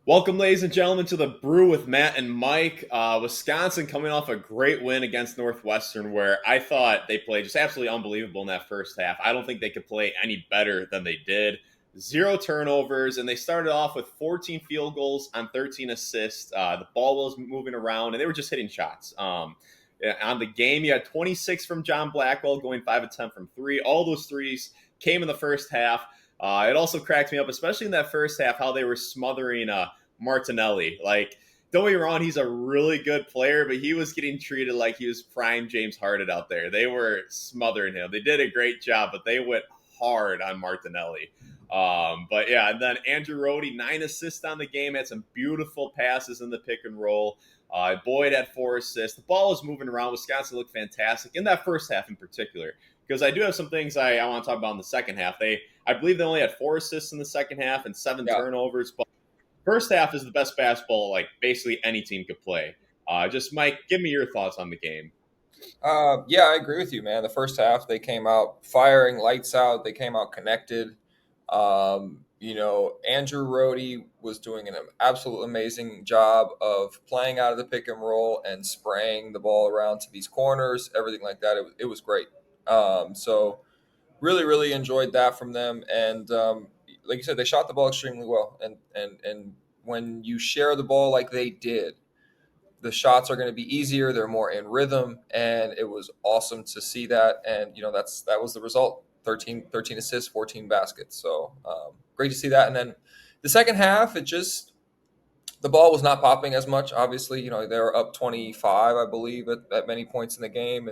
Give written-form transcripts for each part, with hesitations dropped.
Welcome, ladies and gentlemen, to the Brew with Matt and Mike. Wisconsin coming off a great win against Northwestern, where I thought they played just absolutely unbelievable in that first half. I don't think they could play any better than they did. Zero turnovers, and they started off with 14 field goals on 13 assists. The ball was moving around, and they were just hitting shots. On the game, you had 26 from John Blackwell, going 5 of 10 from three. All those threes came in the first half. It also cracked me up, especially in that first half, how they were smothering Martinelli. Like, don't get me wrong, he's a really good player, but he was getting treated like he was prime James Harden out there. They were smothering him. They did a great job, but they went hard on Martinelli. But yeah, and then Andrew Rohde, 9 assists on the game, had some beautiful passes in the pick and roll. Boyd had 4 assists. The ball was moving around. Wisconsin looked fantastic in that first half in particular, because I do have some things I want to talk about in the second half. I believe they only had 4 assists in the second half and 7 turnovers, but first half is the best basketball like basically any team could play. Just Mike, give me your thoughts on the game. Yeah, I agree with you, man. The first half, they came out firing lights out. They came out connected. Andrew Rohde was doing an absolute amazing job of playing out of the pick and roll and spraying the ball around to these corners, everything like that. It was great. So really, really enjoyed that from them. And like you said, they shot the ball extremely well. And when you share the ball like they did, the shots are going to be easier. They're more in rhythm, and it was awesome to see that. And that was the result: 13 assists, 14 baskets. So great to see that. And then the second half, the ball was not popping as much. Obviously, they were up 25, I believe, at many points in the game,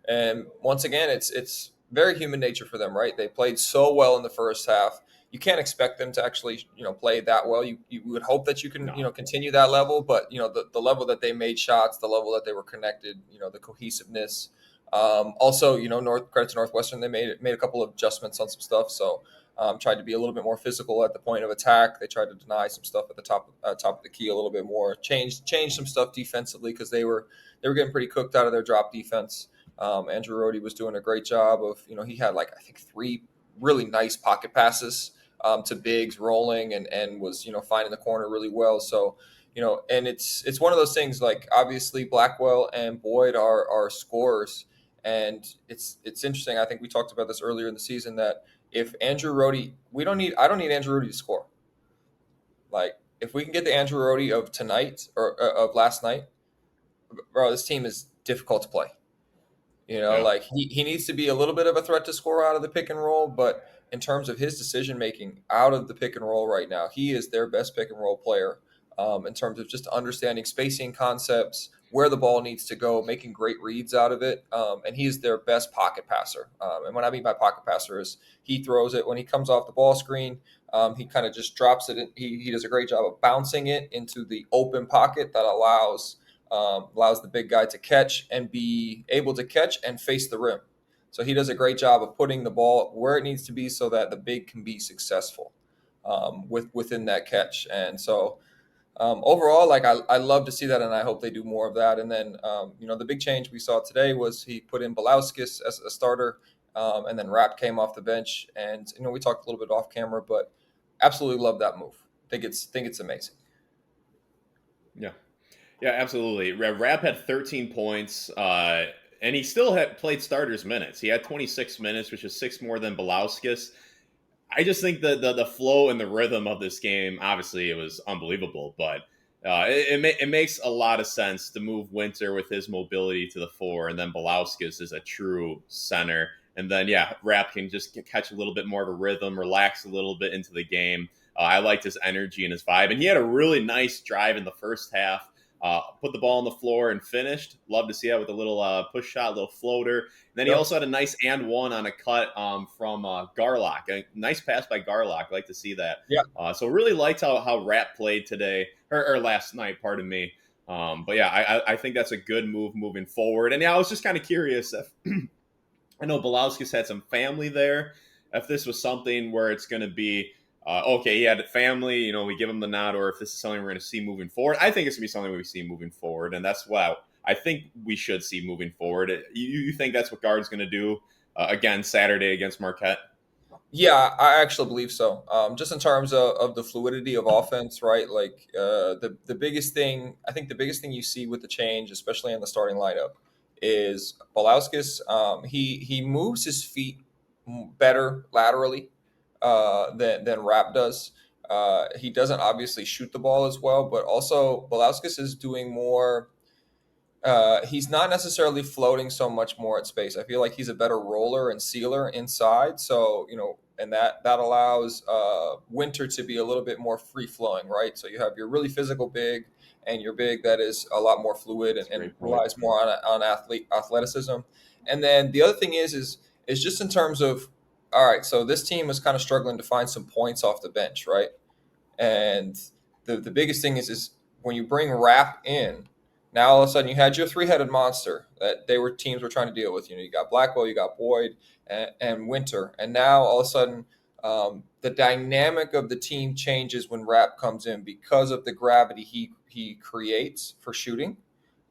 and once again, it's very human nature for them, right? They played so well in the first half. You can't expect them to actually, play that well. You would hope that you can, No. continue that level, but the level that they made shots, the level that they were connected, the cohesiveness. Also, credit to Northwestern, they made a couple of adjustments on some stuff. So tried to be a little bit more physical at the point of attack. They tried to deny some stuff at the top of the key a little bit more. Change some stuff defensively because they were getting pretty cooked out of their drop defense. Andrew Rohde was doing a great job of, he had I think 3 really nice pocket passes to bigs rolling and was, finding the corner really well. So, and it's one of those things, like, obviously Blackwell and Boyd are scorers. And it's interesting. I think we talked about this earlier in the season that if Andrew Rohde, I don't need Andrew Rohde to score. Like, if we can get the Andrew Rohde of tonight or of last night, bro, this team is difficult to play. Yeah. Like he needs to be a little bit of a threat to score out of the pick and roll, but in terms of his decision making out of the pick and roll right now, he is their best pick and roll player in terms of just understanding spacing concepts, where the ball needs to go, making great reads out of it, and he is their best pocket passer. And what I mean by pocket passer is he throws it when he comes off the ball screen. He kind of just drops it. He does a great job of bouncing it into the open pocket that allows the big guy to catch and be able to catch and face the rim. So he does a great job of putting the ball where it needs to be so that the big can be successful within that catch. And so overall, like, I love to see that, and I hope they do more of that. And then the big change we saw today was he put in Bieliauskas as a starter, and then Rapp came off the bench. And we talked a little bit off camera, but absolutely love that move. Think it's amazing. Yeah. Yeah, absolutely. Rapp had 13 points, and he still had played starters minutes. He had 26 minutes, which is 6 more than Bieliauskas. I just think the flow and the rhythm of this game, obviously, it was unbelievable, but it makes a lot of sense to move Winter with his mobility to the 4, and then Bieliauskas is a true center. And then, yeah, Rapp can just catch a little bit more of a rhythm, relax a little bit into the game. I liked his energy and his vibe, and he had a really nice drive in the first half. Put the ball on the floor and finished. Love to see that with a little push shot, little floater. And then he Yep. also had a nice and one on a cut from Garlock. A nice pass by Garlock. I like to see that. Yeah. So really liked how Rapp played today, or last night, pardon me. But yeah, I think that's a good move moving forward. And yeah, I was just kind of curious if I know Bieliauskas had some family there. If this was something where it's going to be okay, he had family, we give him the nod, or if this is something we're going to see moving forward. I think it's going to be something we see moving forward, and that's what I think we should see moving forward. You think that's what Gard's going to do again Saturday against Marquette? Yeah, I actually believe so. Just in terms of the fluidity of offense, right? Like the biggest thing, I think the biggest thing you see with the change, especially in the starting lineup, is Bieliauskas. He moves his feet better laterally than Rapp does. He doesn't obviously shoot the ball as well, but also Bieliauskas is doing more. He's not necessarily floating so much more at space. I feel like he's a better roller and sealer inside. So and that allows Winter to be a little bit more free flowing, right? So you have your really physical big and your big that is a lot more fluid That's a and great point. relies more on athleticism. And then the other thing is just in terms of all right. So this team is kind of struggling to find some points off the bench, right? And the biggest thing is when you bring Rapp in, now all of a sudden you had your three-headed monster that teams were trying to deal with. You got Blackwell, you got Boyd, and Winter, and now all of a sudden the dynamic of the team changes when Rapp comes in because of the gravity he creates for shooting.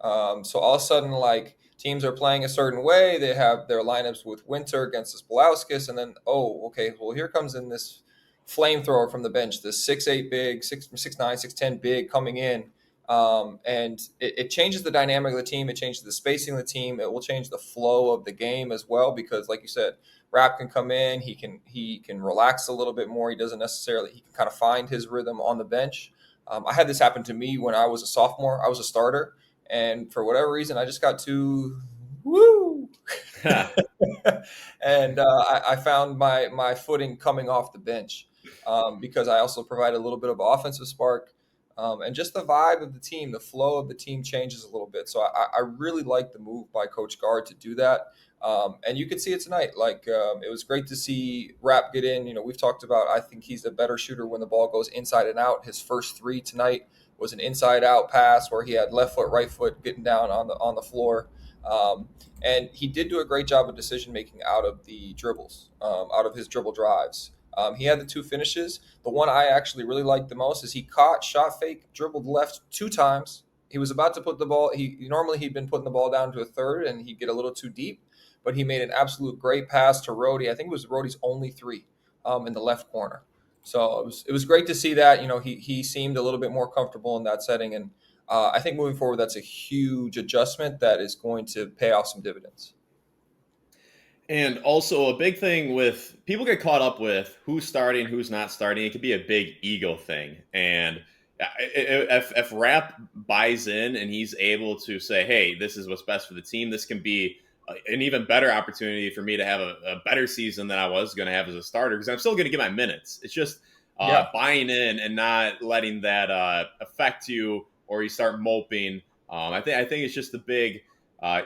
So all of a sudden, like teams are playing a certain way, they have their lineups with Winter against this Bieliauskas, and then okay, well here comes in this flamethrower from the bench, this 6'8" big, 6'9", 6'10" big coming in. And it changes the dynamic of the team. It changes the spacing of the team. It will change the flow of the game as well because, like you said, Rapp can come in. He can relax a little bit more. He doesn't necessarily. He can kind of find his rhythm on the bench. I had this happen to me when I was a sophomore. I was a starter, and for whatever reason, I just got too woo. And I found my footing coming off the bench because I also provide a little bit of offensive spark. And just the vibe of the team, the flow of the team changes a little bit. So I really like the move by Coach Gard to do that. And you could see it tonight. Like it was great to see Rapp get in. We've talked about. I think he's a better shooter when the ball goes inside and out. His first three tonight was an inside out pass where he had left foot, right foot getting down on the floor. Um, and he did do a great job of decision making out of the dribbles, out of his dribble drives. He had the two finishes. The one I actually really liked the most is he caught, shot fake, dribbled left two times. He was about to put the ball. He normally he'd been putting the ball down to a third, and he'd get a little too deep. But he made an absolute great pass to Rohde. I think it was Rohde's only three in the left corner. So it was great to see that. He seemed a little bit more comfortable in that setting, and I think moving forward, that's a huge adjustment that is going to pay off some dividends. And also a big thing with people get caught up with who's starting, who's not starting. It could be a big ego thing. And if Rapp buys in and he's able to say, "Hey, this is what's best for the team," this can be an even better opportunity for me to have a better season than I was going to have as a starter because I'm still going to get my minutes. It's just Yeah. buying in and not letting that affect you or you start moping. I think it's just a big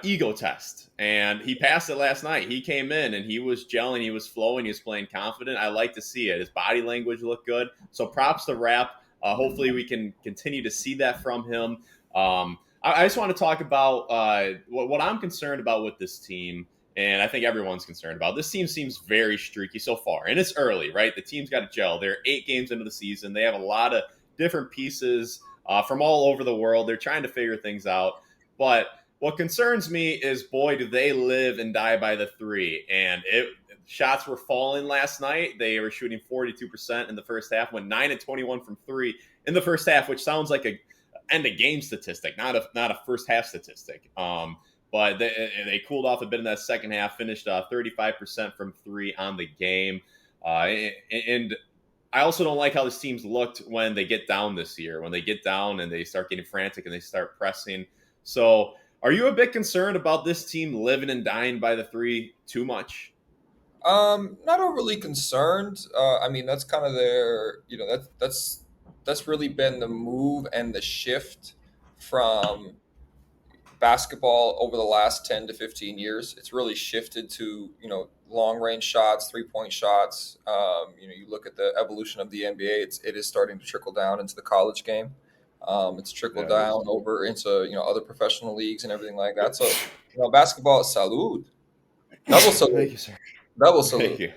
ego test. And he passed it last night. He came in and he was gelling, he was flowing, he was playing confident. I like to see it. His body language looked good. So props to Rapp. Hopefully, we can continue to see that from him. I just want to talk about what I'm concerned about with this team, and I think everyone's concerned about. This team seems very streaky so far, and it's early, right? The team's got to gel. They're 8 games into the season. They have a lot of different pieces from all over the world. They're trying to figure things out, but what concerns me is, boy, do they live and die by the three. And shots were falling last night. They were shooting 42% in the first half, went 9 and 21 from three in the first half, which sounds like a end of game statistic, not a first half statistic. But they cooled off a bit in that second half, finished 35% from three on the game. And I also don't like how this team's looked when they get down this year, when they get down and they start getting frantic and they start pressing. So are you a bit concerned about this team living and dying by the three too much? Not overly concerned. I mean, that's kind of that's really been the move and the shift from basketball over the last 10 to 15 years. It's really shifted to, long range shots, 3-point shots. You look at the evolution of the NBA, it is starting to trickle down into the college game. It's trickled Yeah, it is. down over into, other professional leagues and everything like that. So, basketball is salute, double Thank salute, you, sir. double Thank salute. you.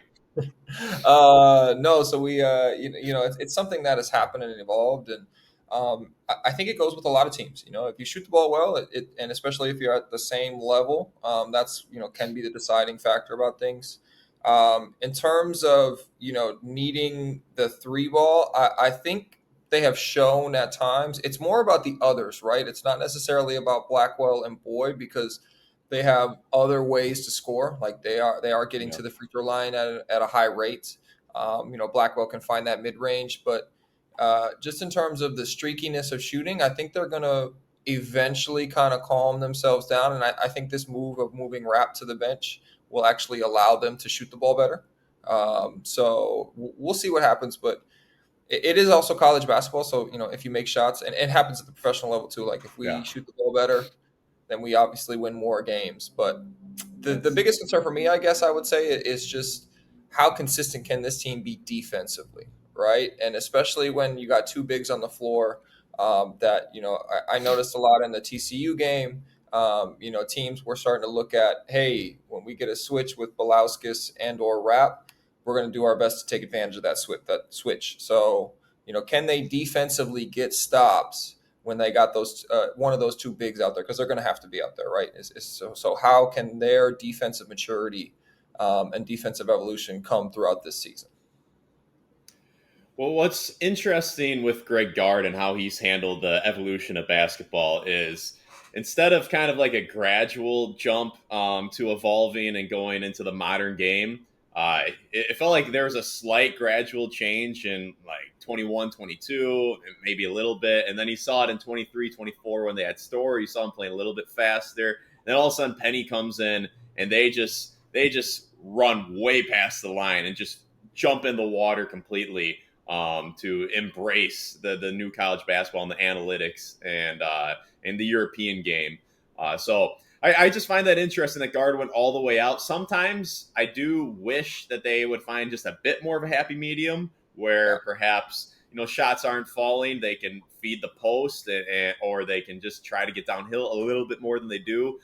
No, so we, it's something that has happened and evolved, and I think it goes with a lot of teams. If you shoot the ball well, and especially if you're at the same level, that's can be the deciding factor about things. In terms of, needing the three ball, I think they have shown at times it's more about the others, right? It's not necessarily about Blackwell and Boyd because they have other ways to score. Like they are getting Yeah. to the free throw line at a high rate. Blackwell can find that mid range, but just in terms of the streakiness of shooting, I think they're going to eventually kind of calm themselves down. And I think this move of moving Rapp to the bench will actually allow them to shoot the ball better. So we'll see what happens, but it is also college basketball. So, if you make shots, and it happens at the professional level too, like if we Yeah. shoot the ball better, then we obviously win more games. But the That's biggest concern for me, I guess I would say, is just how consistent can this team be defensively, right? And especially when you got two bigs on the floor, that I noticed a lot in the TCU game. Teams were starting to look at, hey, when we get a switch with Bieliauskas and/or Rapp, we're going to do our best to take advantage of that switch. So, can they defensively get stops when they got those one of those two bigs out there, because they're going to have to be out there, right? So how can their defensive maturity and defensive evolution come throughout this season? Well, what's interesting with Greg Gard and how he's handled the evolution of basketball is instead of kind of like a gradual jump to evolving and going into the modern game, it felt like there was a slight gradual change in like 21, 22, maybe a little bit. And then he saw it in 23, 24 when they had Store. You saw him playing a little bit faster. Then all of a sudden Penny comes in and they just run way past the line and just jump in the water completely to embrace the new college basketball and the analytics and the European game. So I just find that interesting that Gard went all the way out. Sometimes I do wish that they would find just a bit more of a happy medium where perhaps shots aren't falling. They can feed the post or they can just try to get downhill a little bit more than they do.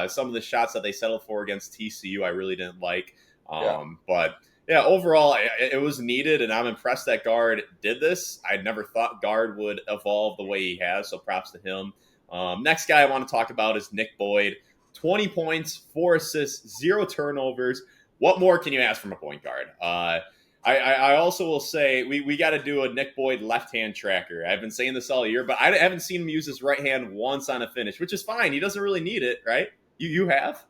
Some of the shots that they settled for against TCU, I really didn't like. Yeah. But yeah, overall, it was needed, and I'm impressed that Gard did this. I never thought Gard would evolve the way he has, so props to him. Next guy I want to talk about is Nick Boyd. 20 points, 4 assists, 0 turnovers. What more can you ask from a point guard? I also will say we got to do a Nick Boyd left-hand tracker. I've been saying this all year, but I haven't seen him use his right hand once on a finish, which is fine. He doesn't really need it, right? You have?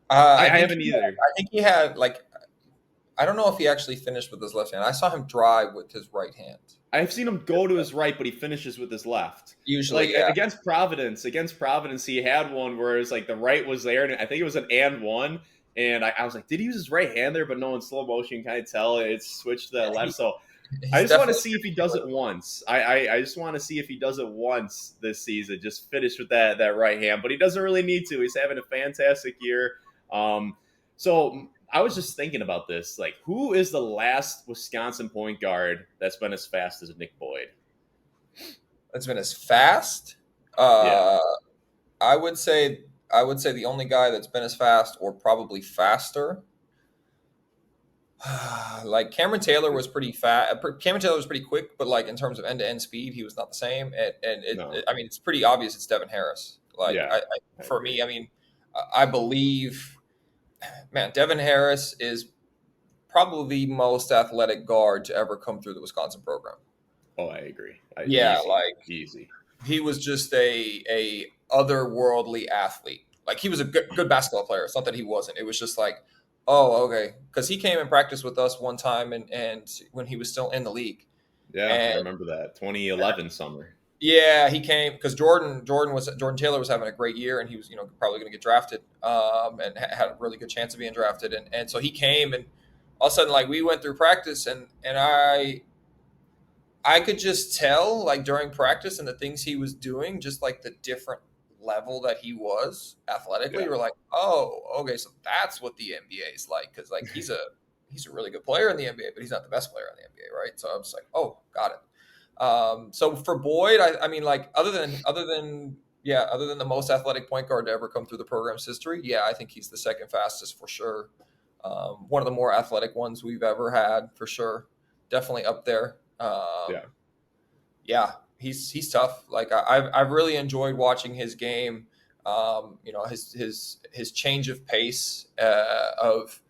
I haven't either. I think he had like, I don't know if he actually finished with his left hand. I saw him drive with his right hand. I've seen him go to his right, but he finishes with his left. Usually, Like yeah. against Providence, he had one where it was like the right was there, and I think it was an and one. And I was like, did he use his right hand there? But no, in slow motion, kind of tell it's switched to the left. So I just want to see if he does it once. I just want to see if he does it once this season. Just finish with that right hand, but he doesn't really need to. He's having a fantastic year. So I was just thinking about this. Like, who is the last Wisconsin point guard that's been as fast as Nick Boyd? It's been as fast. Yeah. I would say the only guy that's been as fast or probably faster. Like Cameron Taylor was pretty fast. Cameron Taylor was pretty quick, but like in terms of end-to-end speed, he was not the same. No. I mean, it's pretty obvious it's Devin Harris. Like Yeah. for me, I mean, I believe, man, Devin Harris is probably the most athletic guard to ever come through the Wisconsin program. Oh, I agree. Yeah, Easy. like Easy. he was just a otherworldly athlete. Like he was a good basketball player. It's not that he wasn't. It was just like, oh, okay, because he came and practiced with us one time, and when he was still in the league. Yeah, I And remember that 2011 summer. yeah, he came because Jordan Taylor was having a great year, and he was probably going to get drafted, and had a really good chance of being drafted, and so he came, and all of a sudden like we went through practice, and I could just tell, like during practice and the things he was doing, just like the different level that he was athletically. Yeah. We're like, oh, okay, so that's what the NBA is like, because like he's a really good player in the NBA, but he's not the best player in the NBA, right? So I was like, oh, got it. So for Boyd, I mean, like other than the most athletic point guard to ever come through the program's history, yeah, I think he's the second fastest for sure. One of the more athletic ones we've ever had for sure. Definitely up there. Yeah. Yeah, he's tough. Like I've really enjoyed watching his game. His change of pace of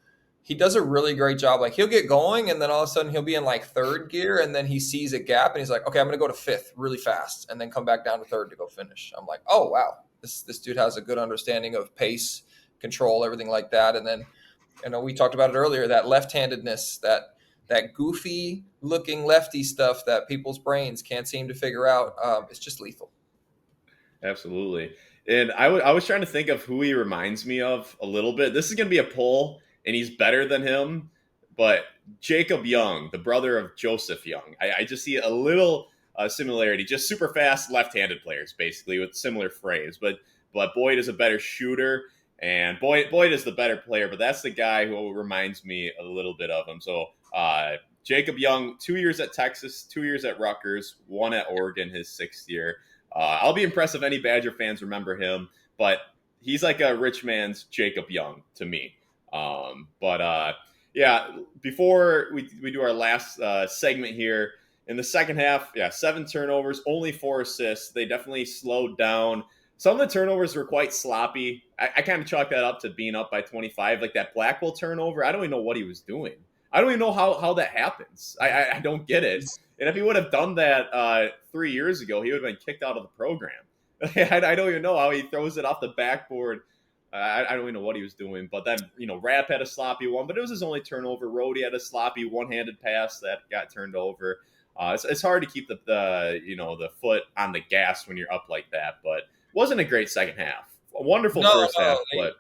he does a really great job. Like he'll get going, and then all of a sudden he'll be in like third gear, and then he sees a gap, and he's like, okay, I'm gonna go to fifth really fast, and then come back down to third to go finish. I'm like, oh wow, this dude has a good understanding of pace, control, everything like that. And then we talked about it earlier, that left-handedness, that goofy looking lefty stuff that people's brains can't seem to figure out. It's just lethal. Absolutely. And I was trying to think of who he reminds me of a little bit. This is going to be a poll, and he's better than him. But Jacob Young, the brother of Joseph Young, I just see a little similarity. Just super fast left-handed players, basically, with similar frames. But Boyd is a better shooter, and Boyd is the better player. But that's the guy who reminds me a little bit of him. So Jacob Young, 2 years at Texas, 2 years at Rutgers, 1 at Oregon, his 6th year. I'll be impressed if any Badger fans remember him, but he's like a rich man's Jacob Young to me. Yeah, before we do our last segment here, in the second half, 7 turnovers, only 4 assists. They definitely slowed down. Some of the turnovers were quite sloppy. I kind of chalk that up to being up by 25. Like that Blackwell turnover, I don't even know what he was doing. I don't even know how that happens. I don't get it. And if he would have done that 3 years ago, he would have been kicked out of the program. I don't even know how he throws it off the backboard. I don't even know what he was doing. But then, Rapp had a sloppy one, but it was his only turnover. Rohde had a sloppy one-handed pass that got turned over. It's hard to keep the foot on the gas when you're up like that. But it wasn't a great second half. A wonderful first half, but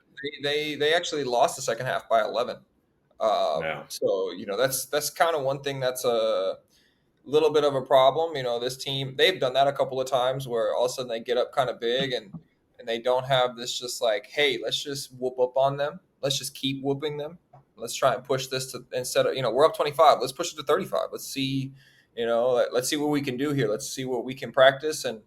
they actually lost the second half by 11. Yeah. So that's kind of one thing that's a little bit of a problem. This team, they've done that a couple of times where all of a sudden they get up kind of big and they don't have this just like, hey, let's just whoop up on them. Let's just keep whooping them. Let's try and push this to, instead of, we're up 25. Let's push it to 35. Let's see, let's see what we can do here. Let's see what we can practice. And,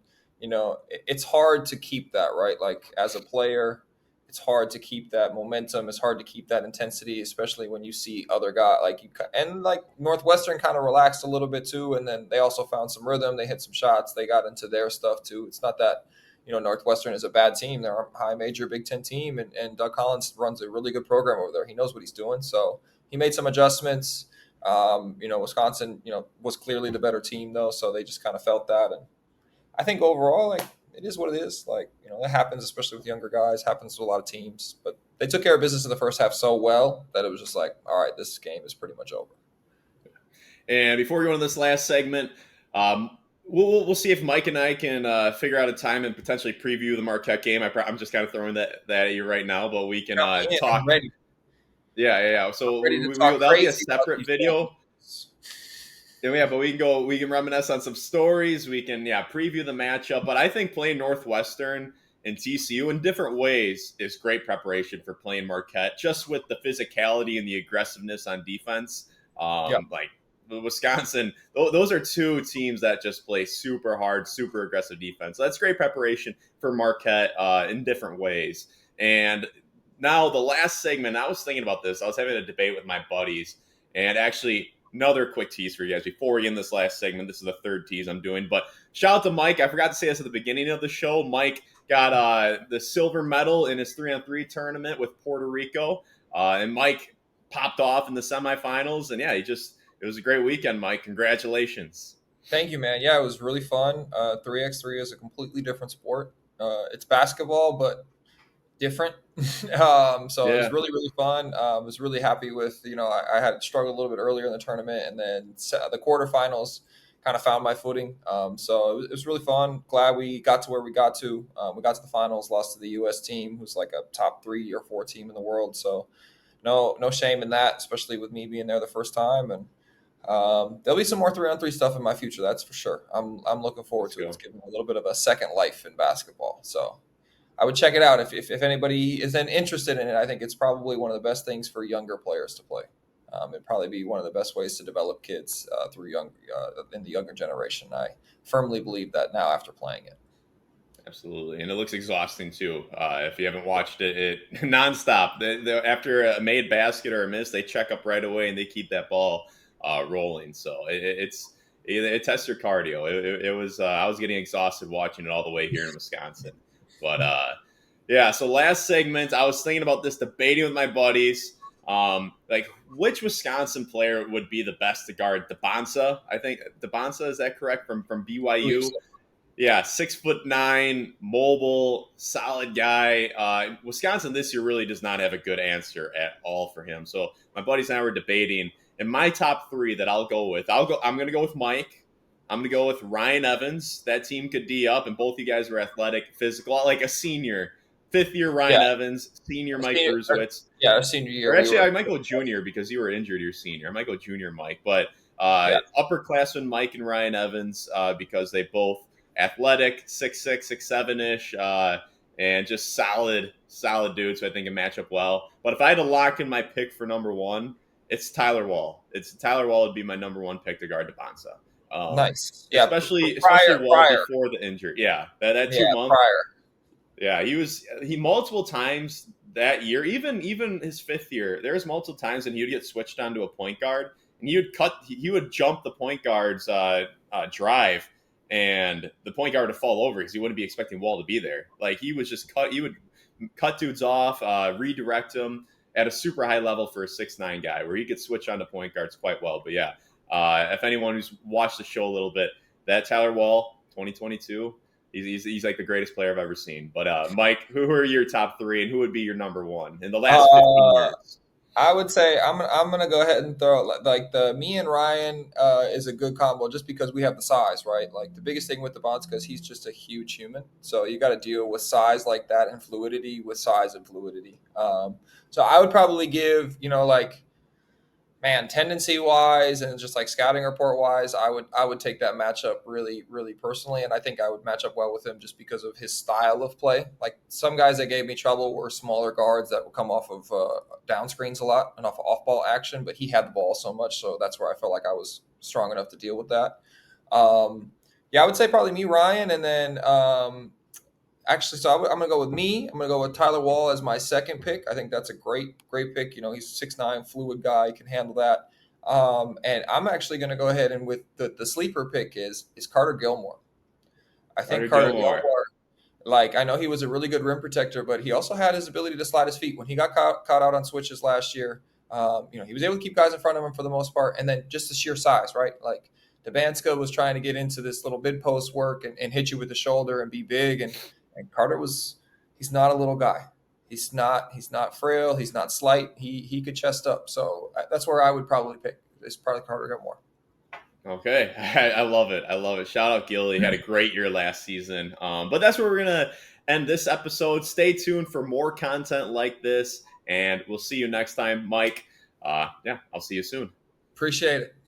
it's hard to keep that, right? Like as a player, it's hard to keep that momentum. It's hard to keep that intensity, especially when you see other guys like Northwestern kind of relaxed a little bit too. And then they also found some rhythm. They hit some shots. They got into their stuff too. It's not that, Northwestern is a bad team. They're a high major Big Ten team, and Doug Collins runs a really good program over there. He knows what he's doing. So he made some adjustments. Wisconsin, was clearly the better team though. So they just kind of felt that. And I think overall, it is what it is. That happens, especially with younger guys, happens to a lot of teams. But they took care of business in the first half so well that it was just like, all right, this game is pretty much over. And before we go into this last segment, we'll see if Mike and I can figure out a time and potentially preview the Marquette game. I'm just kind of throwing that at you right now, but we can talk. I'm ready. Yeah. So that'll be a separate video. But we can reminisce on some stories. We can preview the matchup. But I think playing Northwestern and TCU in different ways is great preparation for playing Marquette, just with the physicality and the aggressiveness on defense. Like Wisconsin, those are 2 teams that just play super hard, super aggressive defense. So that's great preparation for Marquette in different ways. And now the last segment, I was thinking about this. I was having a debate with my buddies, and actually another quick tease for you guys before we end this last segment. This is the 3rd tease I'm doing. But shout out to Mike. I forgot to say this at the beginning of the show. Mike got the silver medal in his 3-on-3 tournament with Puerto Rico. And Mike popped off in the semifinals. And it was a great weekend, Mike. Congratulations. Thank you, man. Yeah, it was really fun. 3x3 is a completely different sport. It's basketball, but different. It was really, really fun. I was really happy with, I had struggled a little bit earlier in the tournament, and then the quarterfinals kind of found my footing. So it was really fun. Glad we got to where we got to. We got to the finals, lost to the U.S. team, who's like a top 3 or 4 team in the world. So no shame in that, especially with me being there the first time. And there'll be some more 3-on-3 stuff in my future. That's for sure. I'm looking forward to it. It's giving me a little bit of a second life in basketball. So I would check it out if anybody is then interested in it. I think it's probably one of the best things for younger players to play. It'd probably be one of the best ways to develop kids in the younger generation. I firmly believe that now after playing it. Absolutely, and it looks exhausting too. If you haven't watched it nonstop. After a made basket or a miss, they check up right away and they keep that ball rolling. So it tests your cardio. It was I was getting exhausted watching it all the way here in Wisconsin. But so last segment, I was thinking about this, debating with my buddies. Like, which Wisconsin player would be the best to guard DeBonsa? I think DeBonsa, is that correct, from BYU? Yeah, 6'9", mobile, solid guy. Wisconsin this year really does not have a good answer at all for him. So my buddies and I were debating, and my top three that I'll go with, I'm going to go with Mike. I'm going to go with Ryan Evans. That team could D up, and both you guys are athletic, physical, like a senior. Fifth year Yeah, Ryan Evans, senior our Mike senior, Bruzewitz. our senior year Or we actually, were. I might go junior because you were injured your senior. I might go junior Mike, but Yeah, upperclassmen Mike and Ryan Evans because they both athletic, 6'6", 6'7" ish, and just solid dudes. So I think it match up well. But if I had to lock in my pick for number one, it's Tyler Wall. Tyler Wall would be my number one pick to guard DeBonsa. nice. Yeah, Especially Wall before the injury. Yeah, that Yeah, 2 month. prior. Yeah, he multiple times that year, even his fifth year, there was multiple times when he would get switched onto a point guard, and he would jump the point guard's drive, and the point guard would fall over because he wouldn't be expecting Wall to be there. Like, he would cut dudes off, redirect them at a super high level for a 6'9" guy, where he could switch onto point guards quite well. But yeah, if anyone who's watched the show a little bit, that Tyler Wall 2022. He's like the greatest player I've ever seen. But Mike, who are your top three, and who would be your number one in the last 15 Uh, years? I would say I'm gonna go ahead and throw like the me and Ryan is a good combo just because we have the size, right? Like the biggest thing with the bonds because he's just a huge human, so you got to deal with size like that and fluidity with size and fluidity. So I would probably give like man, tendency wise and just like scouting report wise, I would take that matchup really personally, and I think I would match up well with him just because of his style of play. Like some guys that gave me trouble were smaller guards that would come off of down screens a lot and off ball action, but he had the ball so much, so that's where I felt like I was strong enough to deal with that. Yeah, I would say probably me, Ryan, and then actually, so I'm going to go with me. I'm going to go with Tyler Wall as my second pick. I think that's a great pick. He's 6'9", fluid guy, can handle that. And I'm actually going to go ahead and with the sleeper pick is Carter Gilmore. I think Carter Carter Gilmore. Gilmore, like I know he was a really good rim protector, but he also had his ability to slide his feet when he got caught out on switches last year. He was able to keep guys in front of him for the most part, and then just the sheer size, right? Like Dabanska was trying to get into this little mid post work and hit you with the shoulder and be big, and Carter he's not a little guy. He's not frail. He's not slight. He could chest up. So that's where I would probably pick. Is probably Carter Gilmore. Okay, I love it. I love it. Shout out Gilly. Had a great year last season. But that's where we're gonna end this episode. Stay tuned for more content like this, and we'll see you next time, Mike. Yeah, I'll see you soon. Appreciate it.